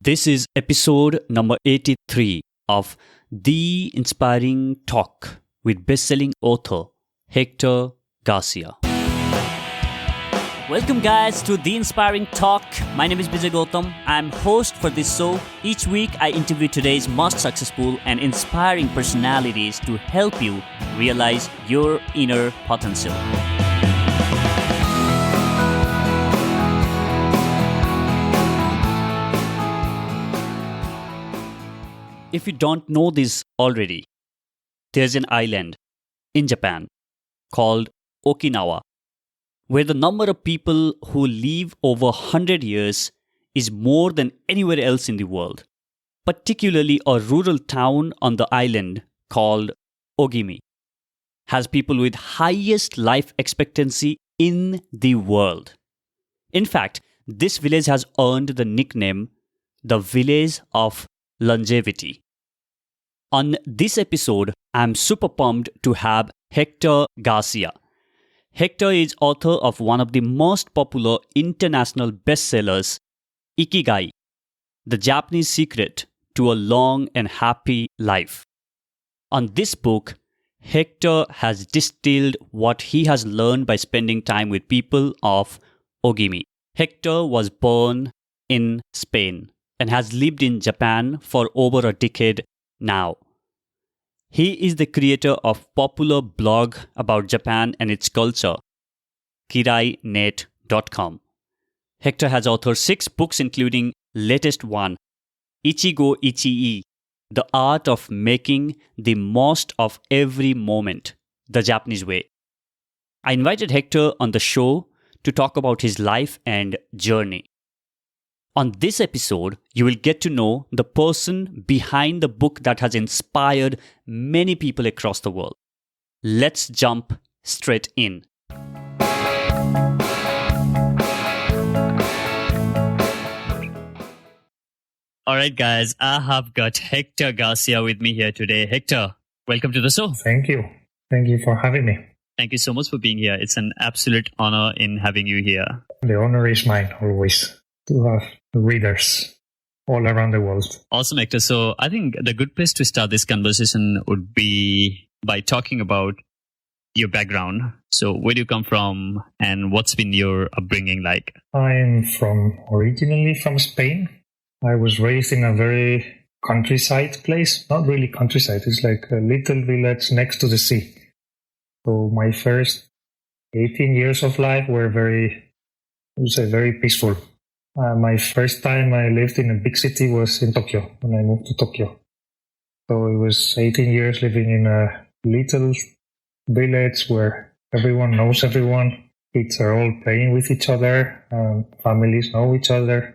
This is episode number 83 of The Inspiring Talk with best-selling author Hector Garcia. Welcome guys to The Inspiring Talk. My name is Bijay Gautam. I'm host for this show. Each week I interview today's most successful and inspiring personalities to help you realize your inner potential. If you don't know this already, there's an island in Japan called Okinawa, where the number of people who live over 100 years is more than anywhere else in the world, particularly a rural town on the island called Ogimi has people with highest life expectancy in the world. In fact, this village has earned the nickname the Village of Longevity. On this episode, I'm super pumped to have Hector Garcia. Hector is author of one of the most popular international bestsellers, Ikigai The Japanese Secret to a Long and Happy Life. On this book, Hector has distilled what he has learned by spending time with people of Ogimi. Hector was born in Spain and has lived in Japan for over a decade now. He is the creator of popular blog about Japan and its culture, kirainet.com. Hector has authored 6 books including latest one, Ichigo Ichie, The Art of Making the Most of Every Moment, the Japanese Way. I invited Hector on the show to talk about his life and journey. On this episode, you will get to know the person behind the book that has inspired many people across the world. Let's jump straight in. All right, guys, I have got Hector Garcia with me here today. Hector, welcome to the show. Thank you. Thank you for having me. Thank you so much for being here. It's an absolute honor in having you here. The honor is mine always to have readers all around the world. Awesome, Hector. So I think the good place to start this conversation would be by talking about your background. So where do you come from and what's been your upbringing like? I'm originally from Spain. I was raised in a very countryside place. Not really countryside. It's like a little village next to the sea. So my first 18 years of life were very peaceful. My first time I lived in a big city was in Tokyo, when I moved to Tokyo. So it was 18 years living in a little village where everyone knows everyone. Kids are all playing with each other, families know each other.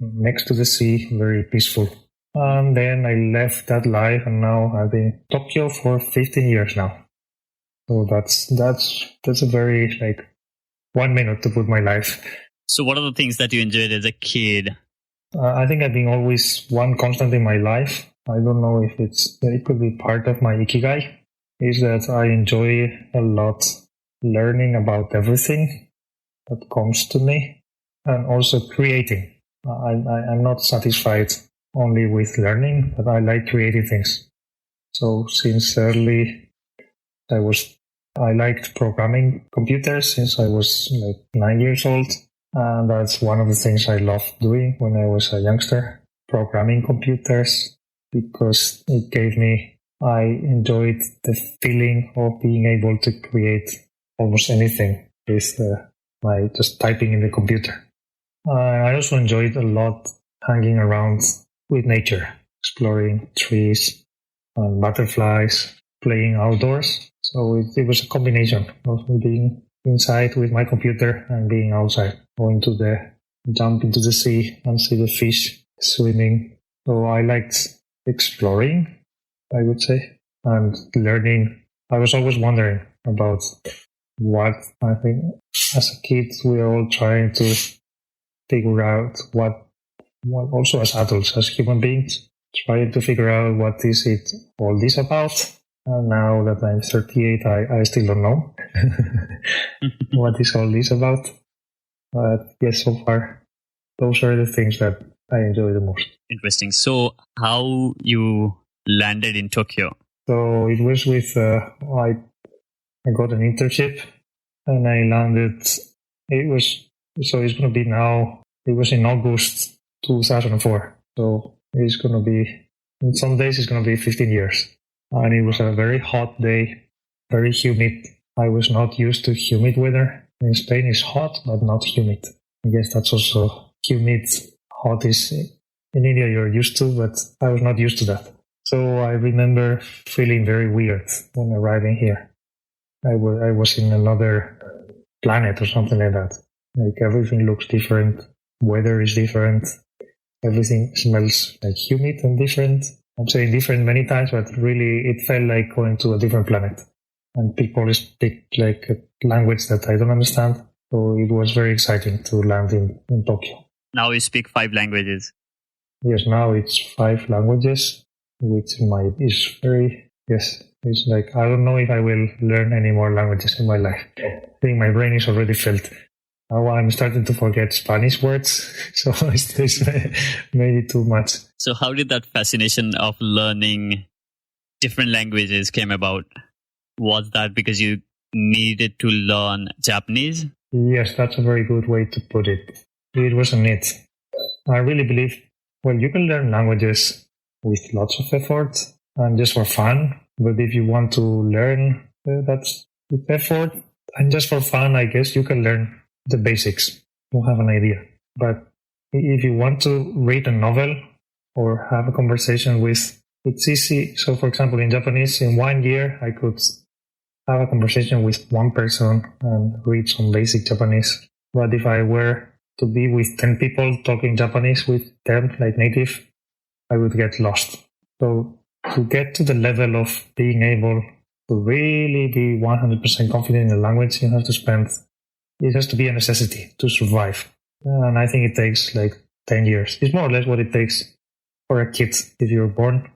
Next to the sea, very peaceful. And then I left that life and now I've been in Tokyo for 15 years now. So that's a very 1 minute to put my life. So what are the things that you enjoyed as a kid? I think I've been always one constant in my life. I don't know if it could be part of my Ikigai, is that I enjoy a lot learning about everything that comes to me and also creating. I'm not satisfied only with learning, but I like creating things. So since early, I liked programming computers since I was 9 years old. And that's one of the things I loved doing when I was a youngster, programming computers, because I enjoyed the feeling of being able to create almost anything with by just typing in the computer. I also enjoyed a lot hanging around with nature, exploring trees and butterflies, playing outdoors. So it was a combination of being inside with my computer and being outside, jump into the sea and see the fish swimming. So I liked exploring, I would say, and learning. I was always wondering about what I think as a kid we are all trying to figure out what also as adults, as human beings, trying to figure out what is it all this about. And now that I'm 38, I still don't know what is all this about. But yes, so far, those are the things that I enjoy the most. Interesting. So how you landed in Tokyo? So it was with, I got an internship and I landed, it's going to be now, it was in August 2004. So it's going to be, in some days it's going to be 15 years. And it was a very hot day, very humid. I was not used to humid weather. In Spain it's hot, but not humid. I guess that's also humid. Hot is in India you're used to, but I was not used to that. So I remember feeling very weird when arriving here. I was in another planet or something like that. Like everything looks different, weather is different, everything smells like humid and different. I'm saying different many times, but really it felt like going to a different planet. And people speak like a language that I don't understand. So it was very exciting to land in Tokyo. Now you speak 5 languages. Yes, now it's 5 languages, which is very, yes, it's like, I don't know if I will learn any more languages in my life. I think my brain is already filled. Now I'm starting to forget Spanish words, so it's maybe too much. So how did that fascination of learning different languages came about? Was that because you needed to learn Japanese? Yes, that's a very good way to put it. It was a need. I really believe, well, you can learn languages with lots of effort and just for fun. But if you want to learn, that's with effort and just for fun, I guess you can learn the basics. You have an idea. But if you want to read a novel or have a conversation it's easy. So for example, in Japanese, in 1 year, I could have a conversation with one person and read some basic Japanese. But if I were to be with 10 people talking Japanese with them like native, I would get lost. So to get to the level of being able to really be 100% confident in the language, it has to be a necessity to survive. And I think it takes like 10 years. It's more or less what it takes for a kid. If you're born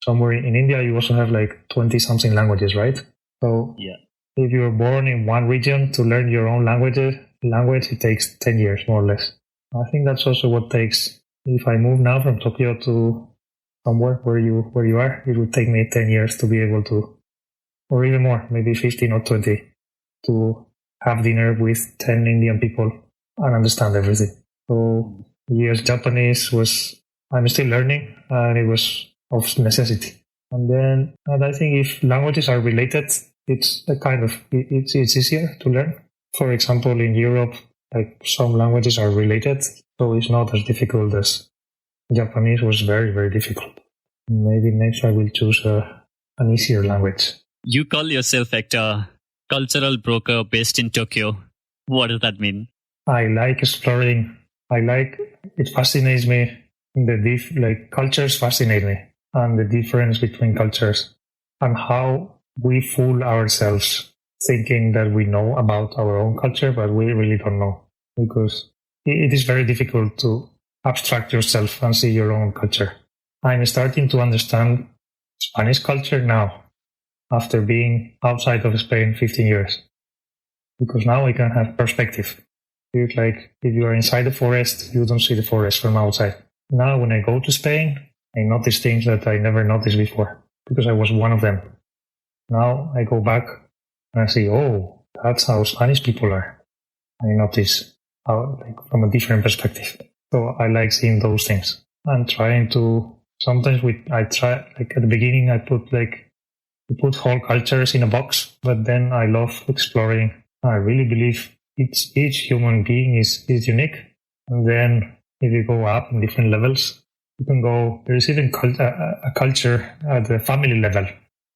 somewhere in India, you also have like 20 something languages, right? So yeah. If you're born in one region to learn your own language, it takes 10 years, more or less. I think that's also what takes, if I move now from Tokyo to somewhere where you are, it would take me 10 years to be able to, or even more, maybe 15 or 20, to have dinner with 10 Indian people and understand everything. So yes, Japanese I'm still learning, and it was of necessity. And I think if languages are related, it's it's easier to learn. For example, in Europe, like some languages are related, so it's not as difficult as Japanese was very, very difficult. Maybe next I will choose an easier language. You call yourself, Hector, cultural broker based in Tokyo. What does that mean? I like exploring. It fascinates me. Cultures fascinate me, and the difference between cultures and how we fool ourselves thinking that we know about our own culture, but we really don't know, because it is very difficult to abstract yourself and see your own culture. I'm starting to understand Spanish culture now, after being outside of Spain 15 years, because now I can have perspective. It's like if you are inside the forest, you don't see the forest from outside. Now when I go to Spain, I notice things that I never noticed before, because I was one of them. Now I go back and I see, oh, that's how Spanish people are. I notice from a different perspective. So I like seeing those things. I'm trying to, at the beginning I put whole cultures in a box, but then I love exploring. I really believe each human being is unique. And then if you go up in different levels, you can go, there is even a culture at the family level.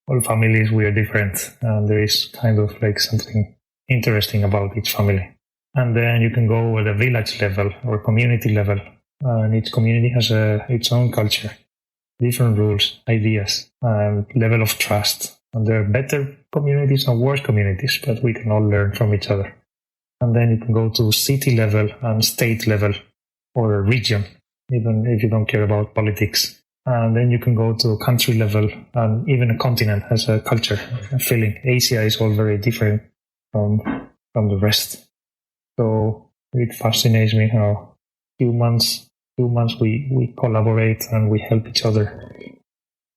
All families, we are different, and there is kind of like something interesting about each family. And then you can go at the village level or community level, and each community has its own culture, different rules, ideas, and level of trust. And there are better communities and worse communities, but we can all learn from each other. And then you can go to city level and state level or a region, even if you don't care about politics. And then you can go to country level, and even a continent has a culture, a feeling. Asia is all very different from the rest. So it fascinates me how humans humans, we collaborate and we help each other.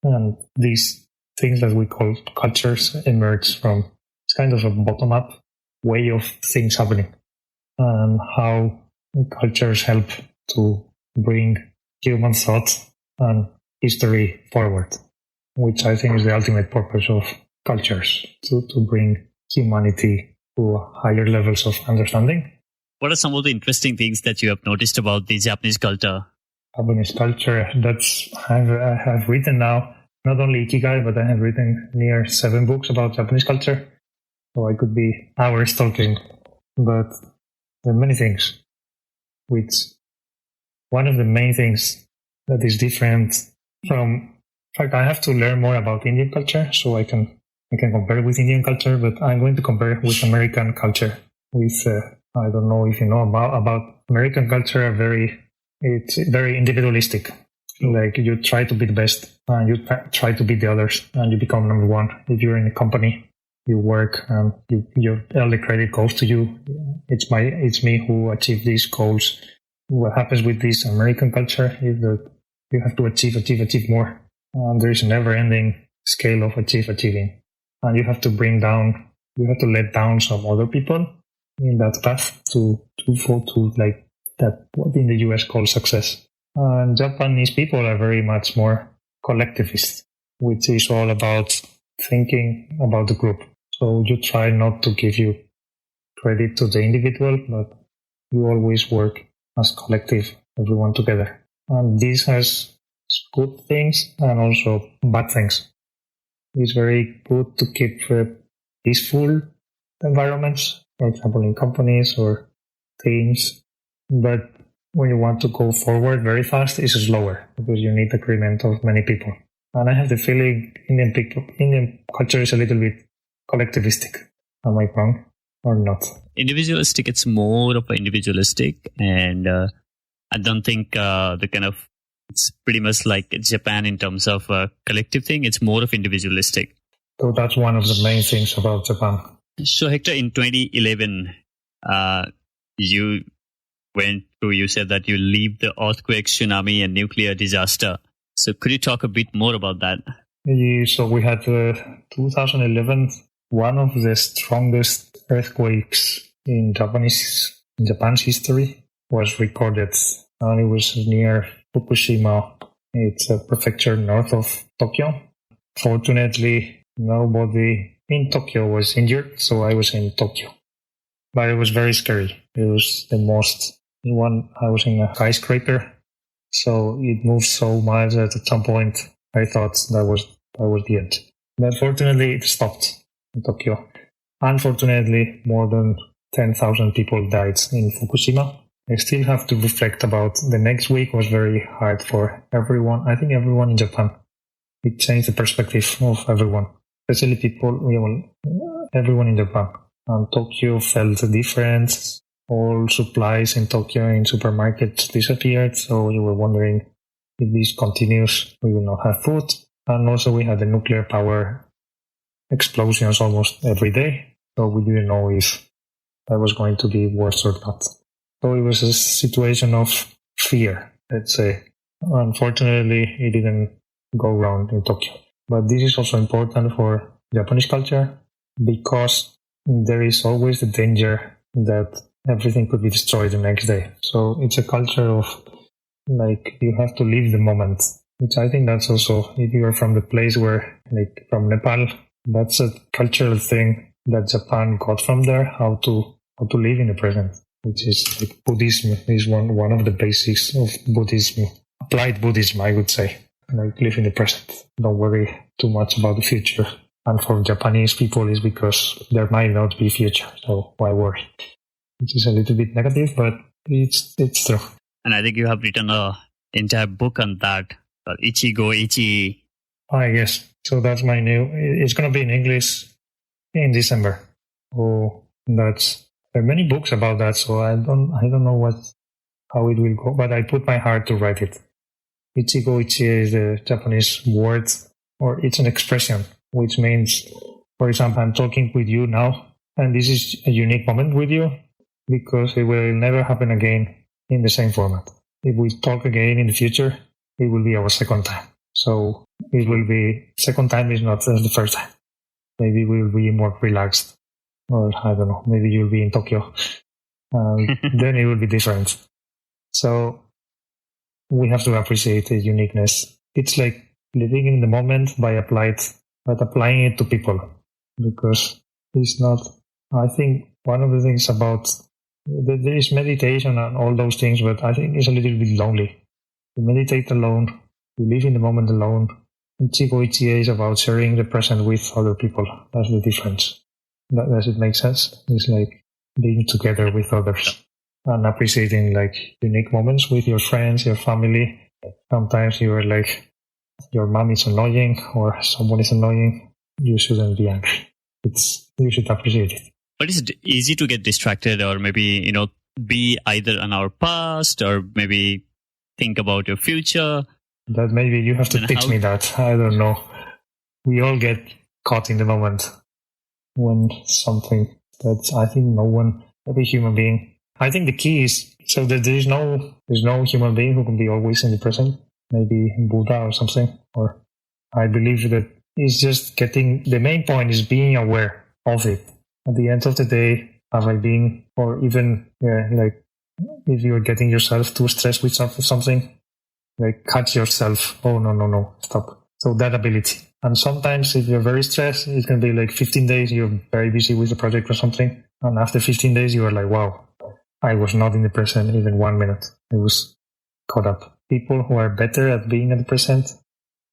And these things that we call cultures emerge from it's kind of a bottom-up way of things happening, and how cultures help to bring human thought and history forward, which I think is the ultimate purpose of cultures, to bring humanity to higher levels of understanding. What are some of the interesting things that you have noticed about the Japanese culture? Japanese culture, I have written now, not only Ikigai, but I have written near 7 books about Japanese culture. So I could be hours talking, but there are many things. Which one of the main things that is different from, in fact, I have to learn more about Indian culture, so I can compare with Indian culture, but I'm going to compare with American culture. With I don't know if you know about American culture. It's very individualistic. Like you try to be the best, and you try to beat the others, and you become number one. If you're in a company, you work, and all the credit goes to you. It's me who achieved these goals. What happens with this American culture is that you have to achieve more. And there is a never-ending scale of achieving, and you have to let down some other people in that path to fall to like that what in the US called success. And Japanese people are very much more collectivist, which is all about thinking about the group. So you try not to give you credit to the individual, but you always work as collective, everyone together. And this has good things and also bad things. It's very good to keep peaceful environments, for example, in companies or teams. But when you want to go forward very fast, it's slower because you need agreement of many people. And I have the feeling Indian culture is a little bit collectivistic. Am I wrong or not? Individualistic, it's more of an individualistic, and I don't think it's pretty much like Japan in terms of a collective thing. It's more of individualistic. So that's one of the main things about Japan. So Hector, in 2011, you said that you lived the earthquake, tsunami, and nuclear disaster. So could you talk a bit more about that? So we had 2011, one of the strongest earthquakes in Japan's history was recorded, and it was near Fukushima. It's a prefecture north of Tokyo. Fortunately, nobody in Tokyo was injured, so I was in Tokyo. But it was very scary. It was I was in a skyscraper, so it moved so much that at some point I thought that was the end. But fortunately, it stopped in Tokyo. Unfortunately, more than 10,000 people died in Fukushima. I still have to reflect about the next week was very hard for everyone. I think everyone in Japan. It changed the perspective of everyone, especially everyone in Japan. And Tokyo felt the difference. All supplies in Tokyo in supermarkets disappeared. So you were wondering if this continues, we will not have food. And also we had the nuclear power explosions almost every day. So we didn't know if that was going to be worse or not. So it was a situation of fear, let's say. Unfortunately, it didn't go wrong in Tokyo. But this is also important for Japanese culture because there is always the danger that everything could be destroyed the next day. So it's a culture of like you have to live the moment, which I think that's also, if you are from the place where, like from Nepal, that's a cultural thing that Japan got from there, how to live in the present, which is like Buddhism is one of the basics of Buddhism, applied Buddhism, I would say. Like live in the present. Don't worry too much about the future. And for Japanese people, it's because there might not be future, so why worry? Which is a little bit negative, but it's true. And I think you have written an entire book on that, Ichigo Ichie. Yes. So that's my it's going to be in English in December. Oh, there are many books about that, so I don't know how it will go, but I put my heart to write it. Ichigo Ichie is a Japanese word, or it's an expression, which means, for example, I'm talking with you now, and this is a unique moment with you because it will never happen again in the same format. if we talk again in the future, it will be our second time. So it will be, second time is not the first time. Maybe we will be more relaxed. Or I don't know, maybe you'll be in Tokyo. Then it will be different. So we have to appreciate the uniqueness. It's like living in the moment by applying it to people. Because it's not, I think one of the things about, there is meditation and all those things, but I think it's a little bit lonely. You meditate alone, you live in the moment alone. Ichigo Ichie is about sharing the present with other people. That's the difference. Does it make sense? It's like being together with others and appreciating like unique moments with your friends, your family. Sometimes you are like, your mom is annoying or someone is annoying. You shouldn't be angry. You should appreciate it. But is it easy to get distracted or maybe, be either on our past or maybe think about your future? That maybe you have to teach me that. I don't know. We all get caught in the moment when something that's, I think every human being. I think the key is, so that there's no human being who can be always in the present. Maybe Buddha or something. Or I believe that it's just the main point is being aware of it. At the end of the day, have I been, or even, like, if you're getting yourself too stressed with something, like catch yourself. Oh, no, stop. So that ability. And sometimes if you're very stressed, it can be like 15 days, you're very busy with the project or something. And after 15 days, you are like, wow, I was not in the present even 1 minute. I was caught up. People who are better at being at the present,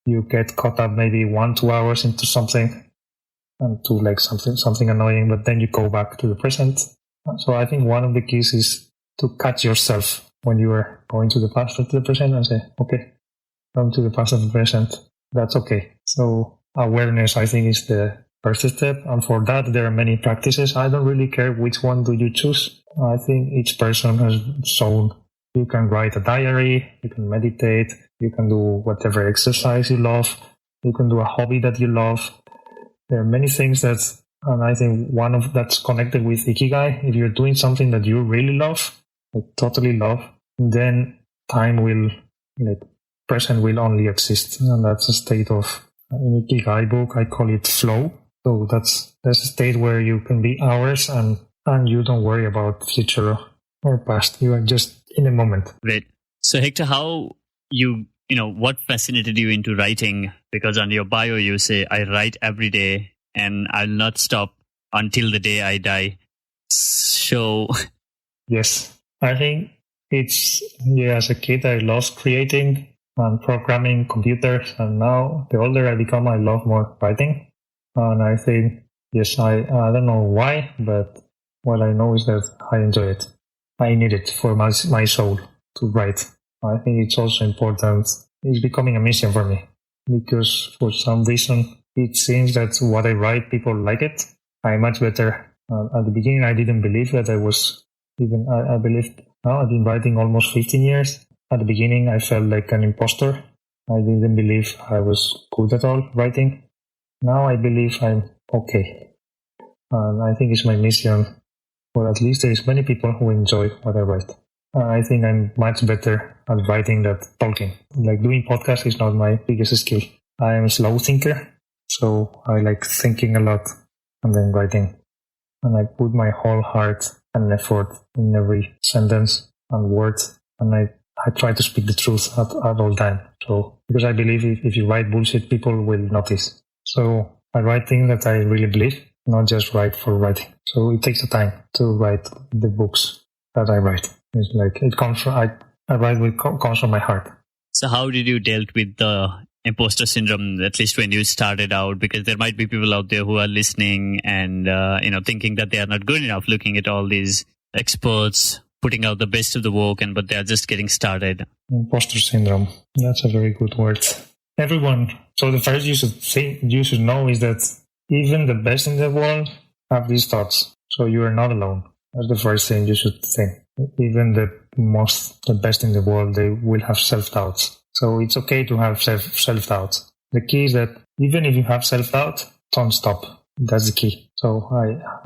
you get caught up maybe 1-2 hours into something and to like something annoying, but then you go back to the present. So I think one of the keys is to catch yourself when you are going to the past or to the present and say, okay, come to the past and the present. That's okay. So awareness, I think, is the first step. And for that, there are many practices. I don't really care which one do you choose. I think each person has its own. You can write a diary, you can meditate, you can do whatever exercise you love, you can do a hobby that you love. There are many things and I think one of that's connected with Ikigai. If you're doing something that you really love, like totally love, then time will, present will only exist. And that's a state of, in Ikigai book, I call it flow. So that's a state where you can be hours and you don't worry about future or past. You are just in the moment. Great. So Hector, how what fascinated you into writing? Because on your bio, you say, I write every day and I'll not stop until the day I die. So. Yes, I think it's, as a kid, I loved creating and programming computers. And now the older I become, I love more writing. And I think, yes, I don't know why, but what I know is that I enjoy it. I need it for my soul to write. I think it's also important. It's becoming a mission for me because for some reason it seems that what I write, people like it. I'm much better. At the beginning, I didn't believe that I was even, I believed, now I've been writing almost 15 years. At the beginning, I felt like an imposter. I didn't believe I was good at all writing. Now I believe I'm okay. And I think it's my mission, or at least there is many people who enjoy what I write. I think I'm much better at writing than talking. Like doing podcasts is not my biggest skill. I am a slow thinker, so I like thinking a lot and then writing. And I put my whole heart and effort in every sentence and word, and I try to speak the truth at all time. So because I believe if you write bullshit, people will notice. So I write things that I really believe, not just write for writing. So it takes the time to write the books that I write. It's like it comes from I write with comes from my heart. So how did you deal with the imposter syndrome, at least when you started out? Because there might be people out there who are listening and thinking that they are not good enough, looking at all these experts putting out the best of the work, but they are just getting started. Imposter syndrome. That's a very good word. Everyone. So the first you should know is that even the best in the world have these thoughts. So you are not alone. That's the first thing you should think. Even the best in the world, they will have self-doubts. So it's okay to have self-doubt. The key is that even if you have self-doubt, don't stop. That's the key. So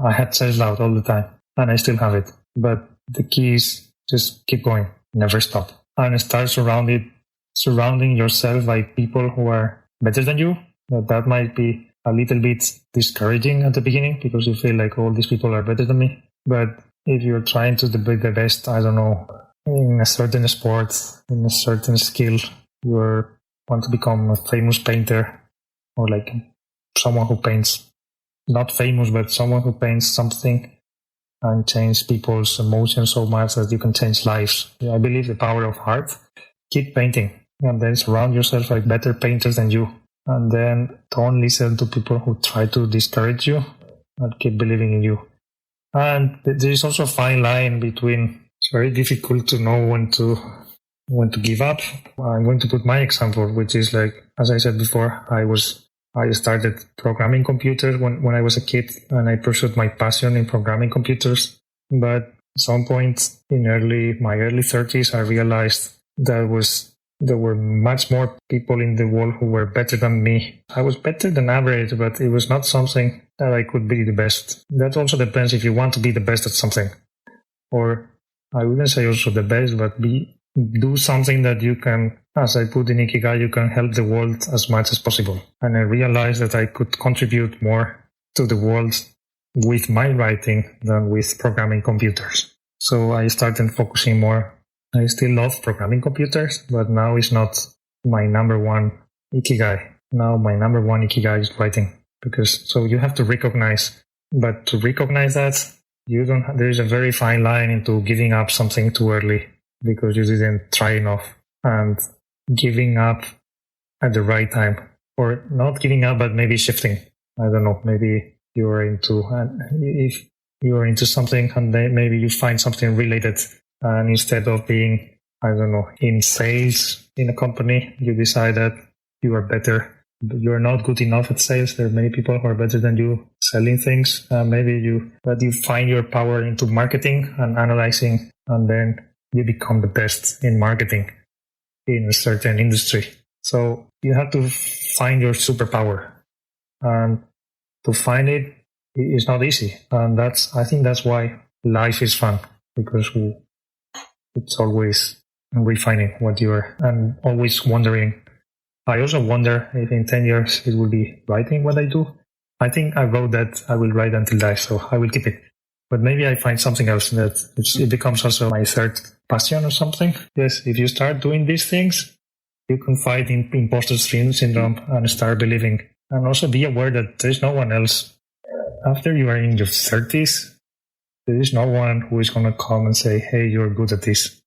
I had self-doubt all the time and I still have it. But the key is just keep going. Never stop. and start surrounding yourself by people who are better than you. That might be a little bit discouraging at the beginning because you feel like all these people are better than me. But if you're trying to be the best, I don't know, in a certain sport, in a certain skill, you want to become a famous painter or like someone who paints, not famous, but someone who paints something and change people's emotions so much that you can change lives. I believe the power of art. Keep painting and then surround yourself by better painters than you. And then don't listen to people who try to discourage you and keep believing in you. And there is also a fine line between, it's very difficult to know when to give up. I'm going to put my example, which is like, as I said before, I started programming computers when I was a kid, and I pursued my passion in programming computers. But at some point in my early 30s, I realized there were much more people in the world who were better than me. I was better than average, but it was not something that I could be the best. That also depends if you want to be the best at something. Or I wouldn't say also the best, but do something that you can, as I put in Ikigai, you can help the world as much as possible. And I realized that I could contribute more to the world with my writing than with programming computers. So I started focusing more. I still love programming computers, but now it's not my number one Ikigai. Now my number one Ikigai is writing. So you have to recognize, but to recognize that, there is a very fine line into giving up something too early because you didn't try enough, and giving up at the right time, or not giving up, but maybe shifting. I don't know, maybe if you are into something and then maybe you find something related, and instead of being, I don't know, in sales in a company, you decide that you are better. You are not good enough at sales. There are many people who are better than you selling things. But you find your power into marketing and analyzing, and then you become the best in marketing in a certain industry. So you have to find your superpower, and to find it is not easy. And I think that's why life is fun, because it's always refining what you are and always wondering. I also wonder if in 10 years it will be writing what I do. I think I wrote that I will write until I die, so I will keep it. But maybe I find something else that it becomes also my third passion or something. Yes, if you start doing these things, you can fight imposter syndrome and start believing. And also be aware that there is no one else. After you are in your 30s, there is no one who is going to come and say, hey, you're good at this.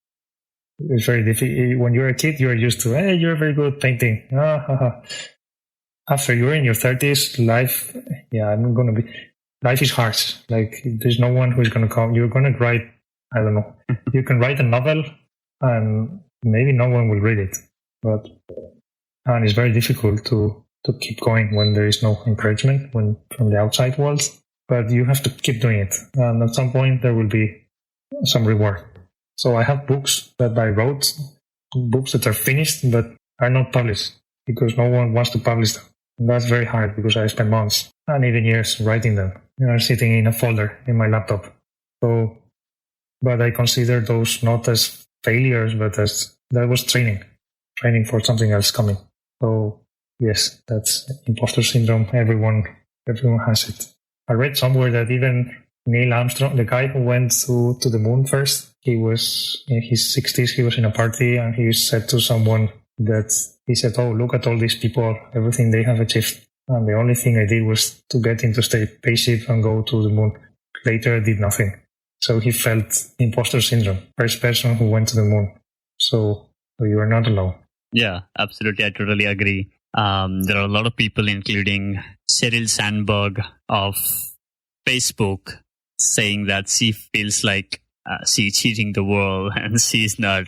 It's very difficult. When you're a kid, you're used to, hey, you're very good at painting. After you're in your 30s, life is harsh. Like, there's no one who's going to come. You're going to write, I don't know. You can write a novel and maybe no one will read it. And it's very difficult to keep going when there is no encouragement from the outside world. But you have to keep doing it. And at some point, there will be some reward. So I have books that I wrote, books that are finished but are not published because no one wants to publish them. And that's very hard because I spent months and even years writing them. Sitting in a folder in my laptop. But I consider those not as failures, but that was training for something else coming. So yes, that's imposter syndrome. Everyone has it. I read somewhere that even Neil Armstrong, the guy who went to the moon first, he was in his 60s, he was in a party and he said to someone that he said, oh, look at all these people, everything they have achieved. And the only thing I did was to get into stay passive and go to the moon. Later I did nothing. So he felt imposter syndrome. First person who went to the moon. So you are not alone. Yeah, absolutely. I totally agree. There are a lot of people, including Sheryl Sandberg of Facebook, saying that she feels like she's cheating the world and she's not,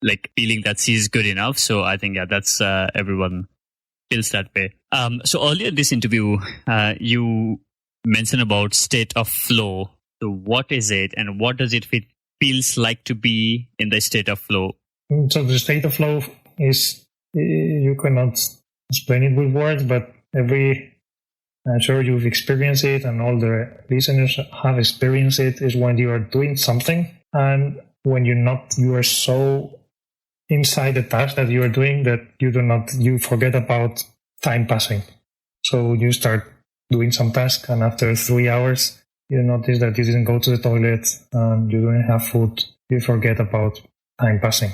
like feeling that she's good enough. So I think, that's everyone feels that way. So earlier in this interview, you mentioned about state of flow. So what is it and what does it feels like to be in the state of flow? So the state of flow is, you cannot explain it with words, but I'm sure you've experienced it and all the listeners have experienced it, is when you are doing something and when you are so inside the task that you are doing that you forget about time passing. So you start doing some task, and after 3 hours, you notice that you didn't go to the toilet and you didn't have food. You forget about time passing.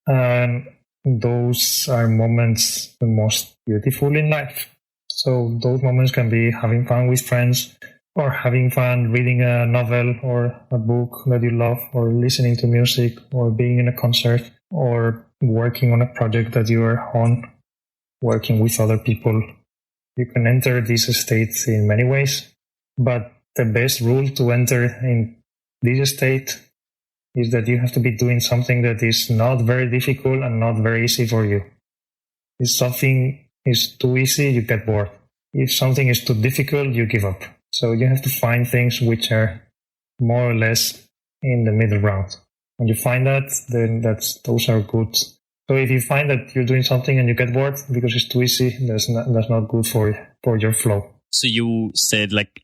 And those are moments the most beautiful in life. So those moments can be having fun with friends, or having fun reading a novel or a book that you love, or listening to music, or being in a concert, or working on a project that you are on, working with other people. You can enter these states in many ways, but the best rule to enter in this state is that you have to be doing something that is not very difficult and not very easy for you. If something is too easy, you get bored. If something is too difficult, you give up. So you have to find things which are more or less in the middle ground. When you find that, then those are good. So if you find that you're doing something and you get bored because it's too easy, that's not good for your flow. So you said, like,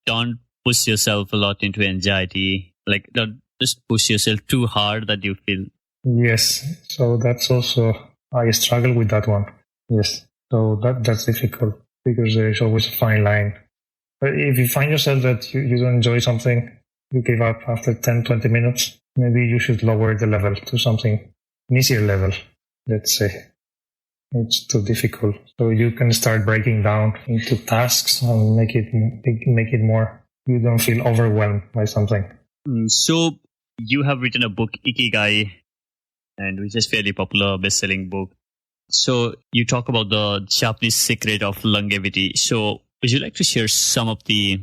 don't push yourself a lot into anxiety. Like, don't just push yourself too hard that you feel. Yes. So that's also, I struggle with that one. Yes. So that's difficult because there is always a fine line. But if you find yourself that you don't enjoy something, you give up after 10, 20 minutes, maybe you should lower the level to something easier level, let's say. It's too difficult. So you can start breaking down into tasks and make it more, you don't feel overwhelmed by something. So you have written a book, Ikigai, and which is fairly popular, best-selling book. So you talk about the Japanese secret of longevity. So would you like to share some of the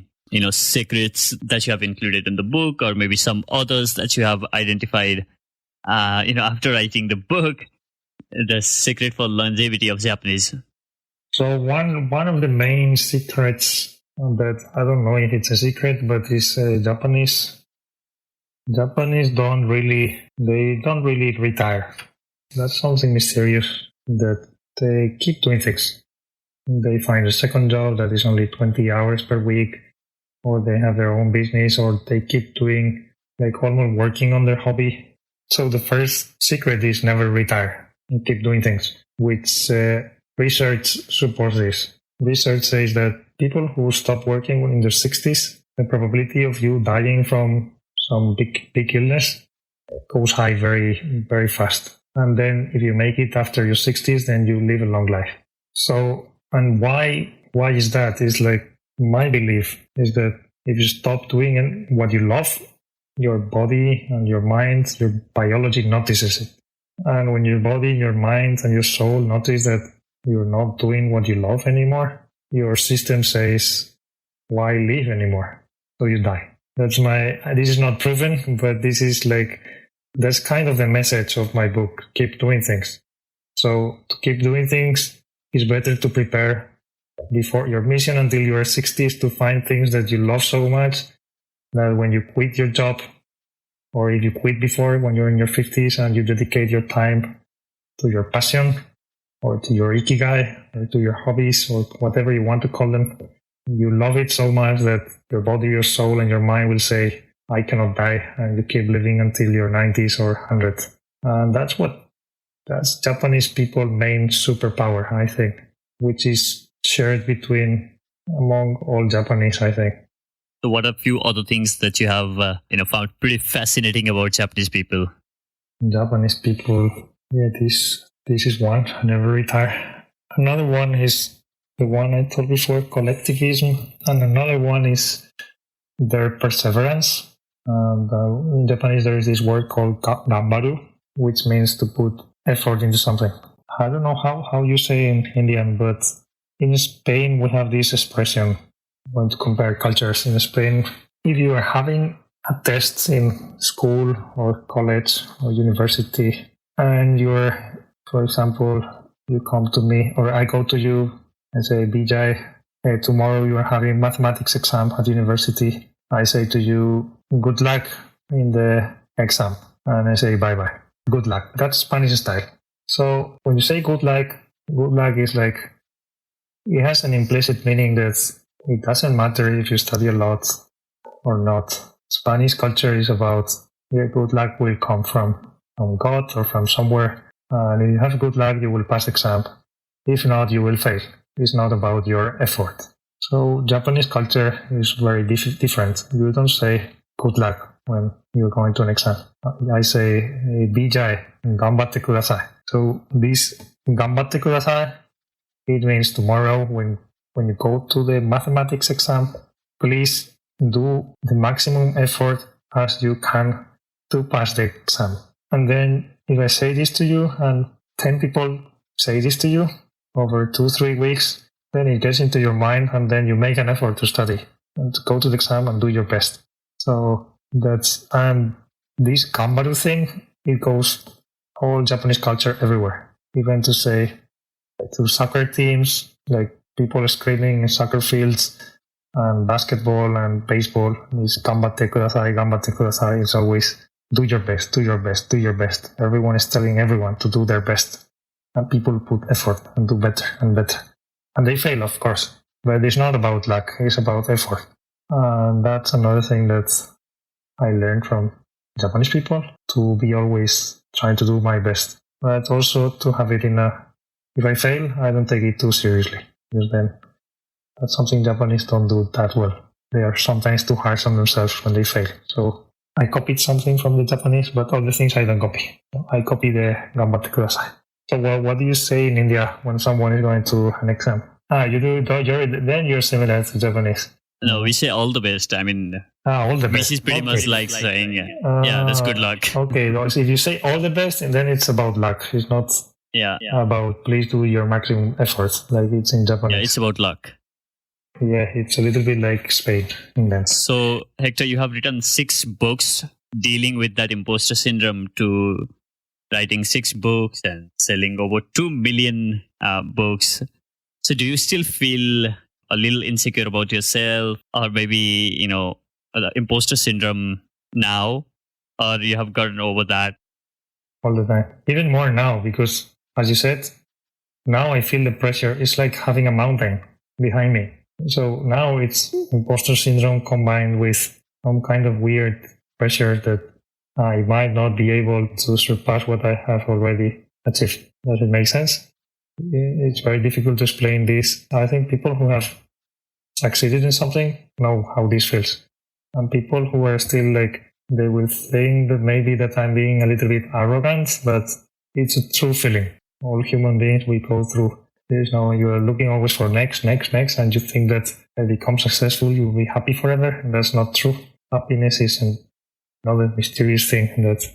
secrets that you have included in the book, or maybe some others that you have identified after writing the book, the secret for longevity of Japanese? So one of the main secrets that, I don't know if it's a secret, but is Japanese don't really retire. That's something mysterious, that they keep doing things. They find a second job that is only 20 hours per week, or they have their own business, or they keep doing, like, almost working on their hobby. So the first secret is never retire and keep doing things, which research supports this. Research says that people who stop working in their 60s, the probability of you dying from some big illness goes high very, very fast. And then if you make it after your 60s, then you live a long life. So, and why is that? It's like, my belief is that if you stop doing what you love, your body and your mind, your biology notices it. And when your body, your mind, and your soul notice that you're not doing what you love anymore, your system says, why live anymore? So you die. This is not proven, but that's kind of the message of my book. Keep doing things. So to keep doing things, it's better to prepare before your mission until you are 60s to find things that you love so much that when you quit your job, or if you quit before when you're in your 50s and you dedicate your time to your passion or to your Ikigai or to your hobbies or whatever you want to call them, you love it so much that your body, your soul, and your mind will say, I cannot die, and you keep living until your 90s or 100. And that's Japanese people's main superpower, I think, which is shared among all Japanese, I think. So what are a few other things that you have found pretty fascinating about Japanese people? Japanese people, yeah, this is one, never retire. Another one is the one I told before, collectivism, and another one is their perseverance. And in Japanese, there is this word called gambaru, which means to put effort into something. I don't know how you say in Indian, but in Spain, we have this expression when to compare cultures. In Spain, if you are having a test in school or college or university, and for example, you come to me or I go to you and say, Bijay, tomorrow you are having mathematics exam at university. I say to you, good luck in the exam. And I say, bye-bye. Good luck. That's Spanish style. So when you say good luck is like, it has an implicit meaning that it doesn't matter if you study a lot or not. Spanish culture is about good luck will come from God or from somewhere. And if you have good luck, you will pass the exam. If not, you will fail. It's not about your effort. So Japanese culture is very different. You don't say good luck when you're going to an exam. I say bijai, gambatte kudasai. So this gambatte kudasai, it means tomorrow when you go to the mathematics exam, please do the maximum effort as you can to pass the exam. And then if I say this to you and 10 people say this to you over 2-3 weeks, then it gets into your mind and then you make an effort to study and to go to the exam and do your best. So that's, and this gambaru thing, it goes all Japanese culture everywhere. Even to say to soccer teams, like people screaming in soccer fields and basketball and baseball, this gambatte kudasai is always do your best, do your best, do your best. Everyone is telling everyone to do their best. And people put effort and do better and better. And they fail, of course. But it's not about luck, it's about effort. And that's another thing that I learned from Japanese people, to be always trying to do my best. But also to have it if I fail, I don't take it too seriously. Because then that's something Japanese don't do that well. They are sometimes too harsh on themselves when they fail. So I copied something from the Japanese, but all the things I don't copy. I copy the gambatte kudasai. So what do you say in India when someone is going to an exam? You do. Then you're similar to Japanese. No, we say all the best. I mean, all the best. This is pretty much like saying, yeah, that's good luck. Okay, so if you say all the best, and then it's about luck. It's not about please do your maximum effort like it's in Japanese. Yeah, it's about luck. Yeah, it's a little bit like Spain, England. So, Hector, you have written 6 books dealing with that imposter syndrome, to writing 6 books and selling over 2 million books. So do you still feel a little insecure about yourself, or maybe, the imposter syndrome now, or you have gotten over that? All the time. Even more now, because as you said, now I feel the pressure. It's like having a mountain behind me. So now it's imposter syndrome combined with some kind of weird pressure that I might not be able to surpass what I have already achieved. Does it make sense? It's very difficult to explain this. I think people who have succeeded in something know how this feels. And people who are still they will think that maybe that I'm being a little bit arrogant, but it's a true feeling. All human beings, we go through this. You are looking always for next, and you think that if you become successful, you'll be happy forever. And that's not true. Happiness is another mysterious thing that's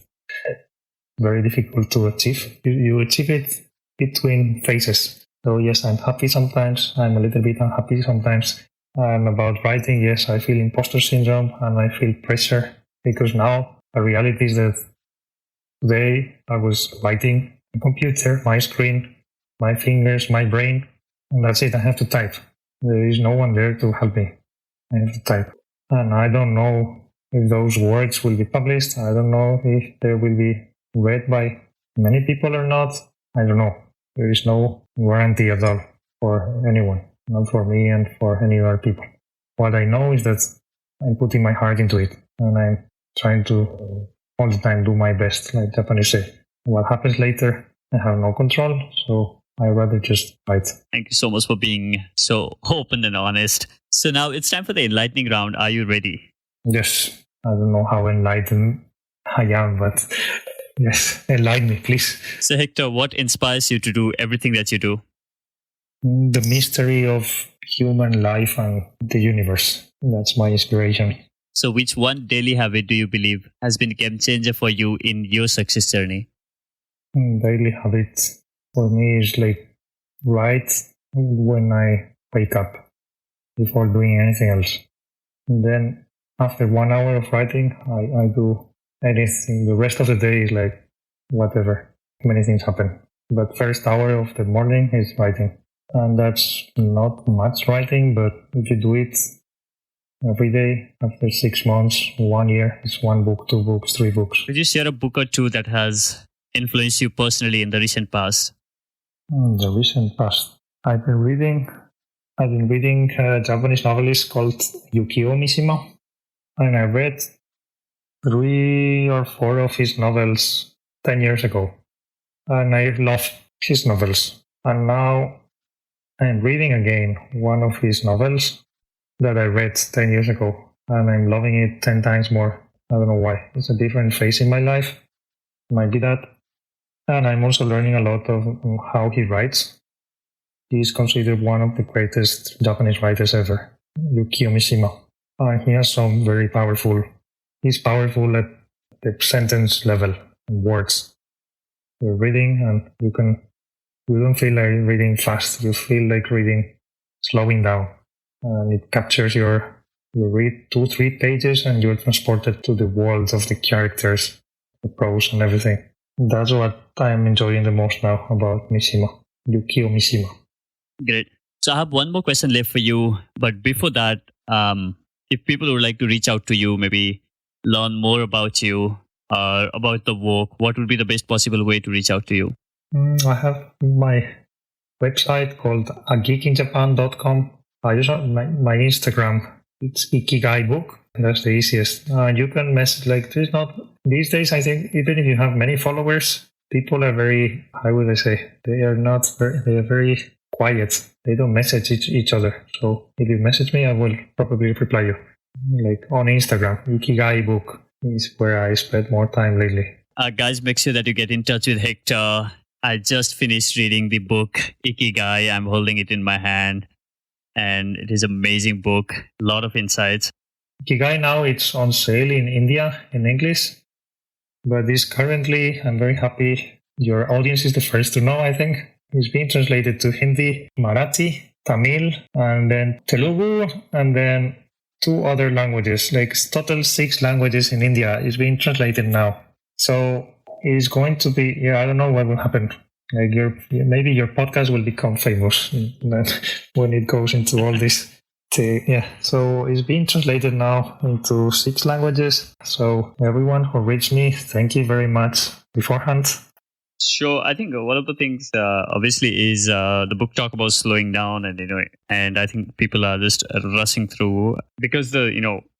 very difficult to achieve. You achieve it between phases. So yes, I'm happy sometimes. I'm a little bit unhappy sometimes. And about writing, yes, I feel imposter syndrome and I feel pressure, because now the reality is that today I was writing a computer, my screen, my fingers, my brain, and that's it. I have to type. There is no one there to help me. I have to type. And I don't know if those words will be published. I don't know if they will be read by many people or not. I don't know. There is no guarantee at all for anyone, not for me and for any other people. What I know is that I'm putting my heart into it, and I'm trying to all the time do my best, like Japanese say. What happens later, I have no control, so I rather just write. Thank you so much for being so open and honest. So now it's time for the enlightening round. Are you ready? Yes. I don't know how enlightened I am, but yes, enlighten me, please. So Hector, what inspires you to do everything that you do? The mystery of human life and the universe. That's my inspiration. So which one daily habit do you believe has been a game changer for you in your success journey? Daily habit for me is write when I wake up before doing anything else. And then after 1 hour of writing, I do anything. The rest of the day is whatever. Many things happen. But first hour of the morning is writing. And that's not much writing, but if you do it every day, after 6 months, 1 year, it's 1 book, 2 books, 3 books. Could you share a book or two that has influenced you personally in the recent past? The recent past. I've been reading a Japanese novelist called Yukio Mishima. And I read 3 or 4 of his novels 10 years ago. And I love his novels. And now I'm reading again one of his novels that I read 10 years ago. And I'm loving it 10 times more. I don't know why. It's a different phase in my life. Might be that. And I'm also learning a lot of how he writes. He's considered one of the greatest Japanese writers ever, Yukio Mishima. And he has some very powerful. He's powerful at the sentence level and words. You're reading and you don't feel like reading fast. You feel like reading slowing down. And it captures you read 2-3 pages and you're transported to the world of the characters, the prose and everything. That's what I'm enjoying the most now about Mishima, Yukio Mishima. Great. So I have one more question left for you. But before that, if people would like to reach out to you, maybe learn more about you or about the work, what would be the best possible way to reach out to you? I have my website called ageekinjapan.com. I just have my Instagram. It's Ikigai book. That's the easiest. You can message these days. I think even if you have many followers, people are very. How would I say? They are very quiet. They don't message each other. So if you message me, I will probably reply you. Like on Instagram, Ikigai book is where I spend more time lately. Guys, make sure that you get in touch with Hector. I just finished reading the book Ikigai. I'm holding it in my hand. And it is an amazing book. A lot of insights. Ikigai now it's on sale in India in English. But this currently, I'm very happy. Your audience is the first to know, I think. It's being translated to Hindi, Marathi, Tamil, and then Telugu, and then 2 other languages. Like total 6 languages in India is being translated now. So it's going to be, I don't know what will happen. Like maybe your podcast will become famous when it goes into all this. So it's being translated now into 6 languages. So everyone who reached me, thank you very much beforehand. Sure. I think one of the things obviously is the book talk about slowing down, and I think people are just rushing through because the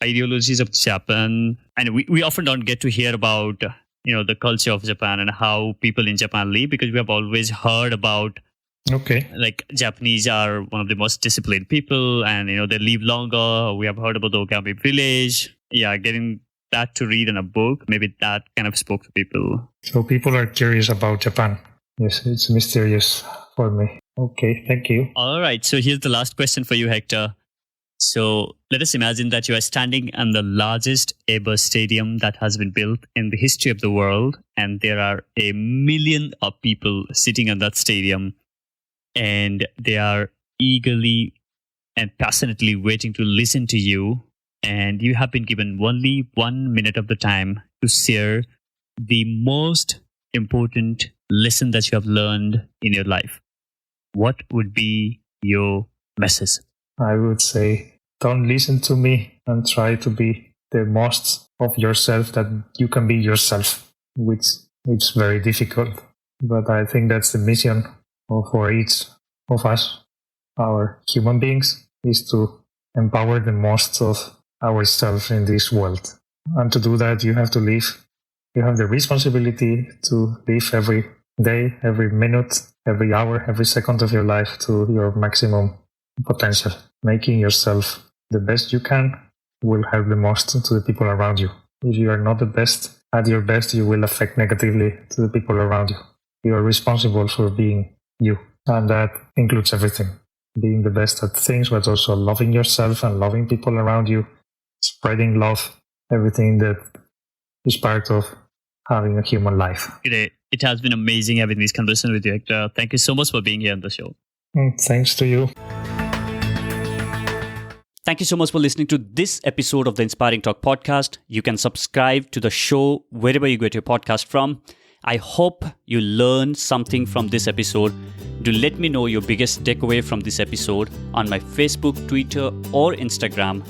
ideologies of Japan, and we often don't get to hear about the culture of Japan and how people in Japan live, because we have always heard about like Japanese are one of the most disciplined people, and they live longer. We have heard about the Ogimi village. Getting that to read in a book, maybe that kind of spoke to people. So people are curious about Japan. Yes, it's mysterious for me. Okay, thank you. All right, so here's the last question for you, Hector. So let us imagine that you are standing in the largest ever stadium that has been built in the history of the world, and there are 1 million of people sitting in that stadium, and they are eagerly and passionately waiting to listen to you. And you have been given only 1 minute of the time to share the most important lesson that you have learned in your life. What would be your message? I would say, don't listen to me and try to be the most of yourself that you can be yourself, which is very difficult. But I think that's the mission for each of us, our human beings, is to empower the most of ourselves in this world. And to do that, you have to live. You have the responsibility to live every day, every minute, every hour, every second of your life to your maximum potential. Making yourself the best you can will help the most to the people around you. If you are not the best at your best, you will affect negatively to the people around you. You are responsible for being you. And that includes everything. Being the best at things, but also loving yourself and loving people around you. Spreading love, everything that is part of having a human life. Great. It has been amazing having this conversation with you, Hector. Thank you so much for being here on the show. Thanks to you. Thank you so much for listening to this episode of the Inspiring Talk podcast. You can subscribe to the show wherever you get your podcast from. I hope you learned something from this episode. Do let me know your biggest takeaway from this episode on my Facebook, Twitter, or Instagram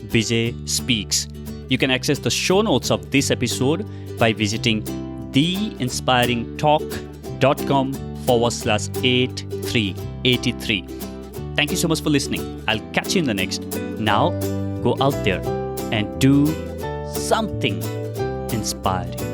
@BijaySpeaks. You can access the show notes of this episode by visiting theinspiringtalk.com/83. Thank you so much for listening. I'll catch you in the next. Now, go out there and do something inspiring.